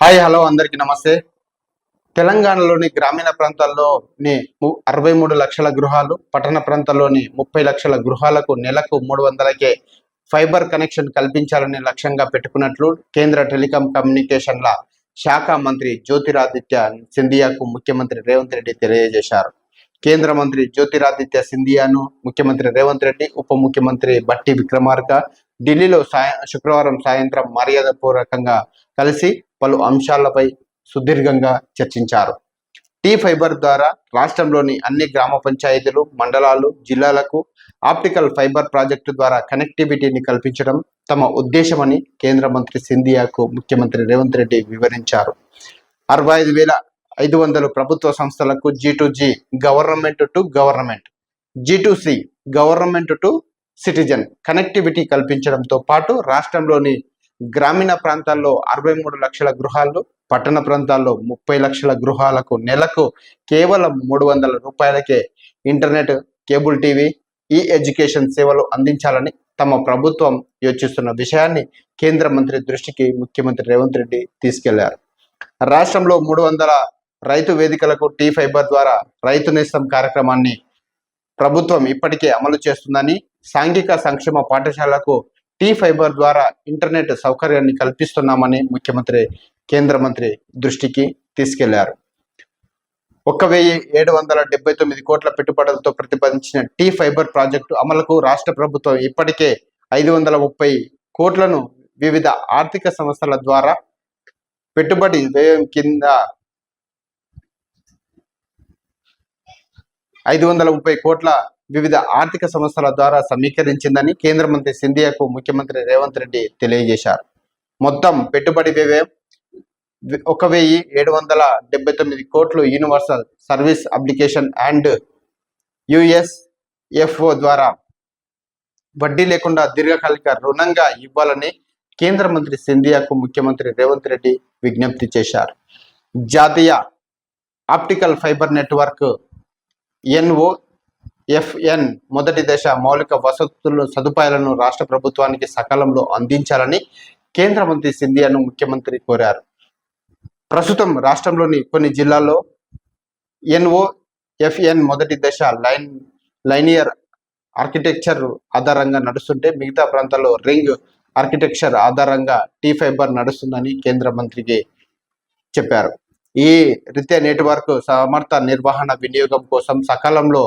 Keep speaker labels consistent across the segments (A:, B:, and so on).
A: Hi hello అందరికీ నమస్తే. తెలంగాణలోని గ్రామీణ ప్రాంతాల్లోని 63 లక్షల గృహాలు, పట్టణ ప్రాంతాల్లోని 30 లక్షల గృహాలకు నెలకు 300కే ఫైబర్ కనెక్షన్ కల్పించాలని లక్ష్యంగా పెట్టుకున్నట్లు కేంద్ర టెలికాం కమ్యూనికేషన్ల శాఖ మంత్రి జ్యోతిరాదిత్య సింధియాకు ముఖ్యమంత్రి రేవంత్ రెడ్డి తెలియజేశారు. కేంద్ర మంత్రి జ్యోతిరాదిత్య సింధియాను ముఖ్యమంత్రి రేవంత్ రెడ్డి, ఉప ముఖ్యమంత్రి బట్టి విక్రమార్క ఢిల్లీలో శుక్రవారం సాయంత్రం మర్యాదపూర్వకంగా కలిసి పలు అంశాలపై సుదీర్ఘంగా చర్చించారు. టీ ఫైబర్ ద్వారా రాష్ట్రంలోని అన్ని గ్రామ పంచాయతీలు, మండలాలు, జిల్లాలకు ఆప్టికల్ ఫైబర్ ప్రాజెక్టు ద్వారా కనెక్టివిటీని కల్పించడం తమ ఉద్దేశమని కేంద్ర మంత్రి సింధియాకు ముఖ్యమంత్రి రేవంత్ రెడ్డి వివరించారు. 65,500 ప్రభుత్వ సంస్థలకు G2G government to government, G2C government to citizen connectivity కల్పించడంతో పాటు రాష్ట్రంలోని గ్రామీణ ప్రాంతాల్లో 63 లక్షల గృహాలు, పట్టణ ప్రాంతాల్లో 30 లక్షల గృహాలకు నెలకు కేవలం 300 రూపాయలకే ఇంటర్నెట్, కేబుల్ టీవీ, ఈ ఎడ్యుకేషన్ సేవలు అందించాలని తమ ప్రభుత్వం యోచిస్తున్న విషయాన్ని కేంద్ర మంత్రి దృష్టికి ముఖ్యమంత్రి రేవంత్ రెడ్డి తీసుకెళ్లారు. రాష్ట్రంలో 300 రైతు వేదికలకు టీ ఫైబర్ ద్వారా రైతు నేస్తం కార్యక్రమాన్ని ప్రభుత్వం ఇప్పటికే అమలు చేస్తుందని, సాంఘిక సంక్షేమ పాఠశాలకు టీ ఫైబర్ ద్వారా ఇంటర్నెట్ సౌకర్యాన్ని కల్పిస్తున్నామని ముఖ్యమంత్రి కేంద్ర మంత్రి దృష్టికి తీసుకెళ్లారు. 1,779 కోట్ల పెట్టుబడులతో ప్రతిపాదించిన టీ ఫైబర్ ప్రాజెక్టు అమలుకు రాష్ట్ర ప్రభుత్వం ఇప్పటికే 530 కోట్లను వివిధ ఆర్థిక సంస్థల ద్వారా పెట్టుబడి వ్యయం కింద 530 కోట్ల వివిధ ఆర్థిక సంస్థల ద్వారా సమీకరించిందని కేంద్ర మంత్రి సింధియాకు ముఖ్యమంత్రి రేవంత్ రెడ్డి తెలియజేశారు. మొత్తం పెట్టుబడి వ్యయం 1,779 కోట్లు universal service application and USFO ద్వారా వడ్డీ లేకుండా దీర్ఘకాలిక రుణంగా ఇవ్వాలని కేంద్ర మంత్రి సింధియాకు ముఖ్యమంత్రి రేవంత్ రెడ్డి విజ్ఞప్తి చేశారు. జాతీయ ఆప్టికల్ ఫైబర్ నెట్వర్క్ NOFN మొదటి దశ మౌలిక వసతుల సదుపాయాలను రాష్ట్ర ప్రభుత్వానికి సకాలంలో అందించాలని కేంద్ర మంత్రి సింధియాను ముఖ్యమంత్రి కోరారు. ప్రస్తుతం రాష్ట్రంలోని కొన్ని జిల్లాల్లో NOFN మొదటి దశ లైనియర్ ఆర్కిటెక్చర్ ఆధారంగా నడుస్తుంటే మిగతా ప్రాంతాల్లో రింగ్ ఆర్కిటెక్చర్ ఆధారంగా టీ ఫైబర్ నడుస్తుందని కేంద్ర మంత్రికి చెప్పారు. ఈ రీత్యా నెట్వర్క్ సమర్థ నిర్వహణ, వినియోగం కోసం సకాలంలో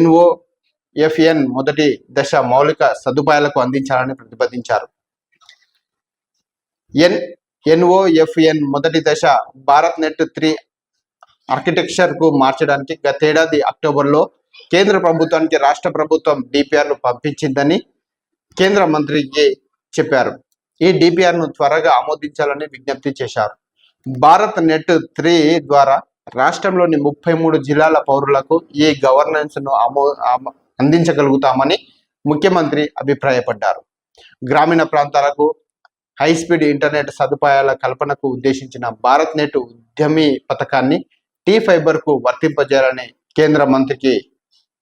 A: NOFN మొదటి దశ మౌలిక సదుపాయాలకు అందించాలని ప్రతిపాదించారు. NOFN మొదటి దశ భారత్ నెట్ 3 ఆర్కిటెక్చర్ కు మార్చడానికి గతేడాది అక్టోబర్లో కేంద్ర ప్రభుత్వానికి రాష్ట్ర ప్రభుత్వం DPRను పంపించిందని కేంద్ర మంత్రికి చెప్పారు. ఈ DPRను త్వరగా ఆమోదించాలని విజ్ఞప్తి చేశారు. భారత్ నెట్ 3 ద్వారా రాష్ట్రంలోని 33 జిల్లాల పౌరులకు ఈ గవర్నెన్స్ను అందించగలుగుతామని ముఖ్యమంత్రి అభిప్రాయపడ్డారు. గ్రామీణ ప్రాంతాలకు హైస్పీడ్ ఇంటర్నెట్ సదుపాయాల కల్పనకు ఉద్దేశించిన భారత్ నెట్ ఉద్యమి పథకాన్ని టీ ఫైబర్కు వర్తింపజేయాలని కేంద్ర మంత్రికి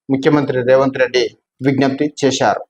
A: ముఖ్యమంత్రి రేవంత్ రెడ్డి విజ్ఞప్తి చేశారు.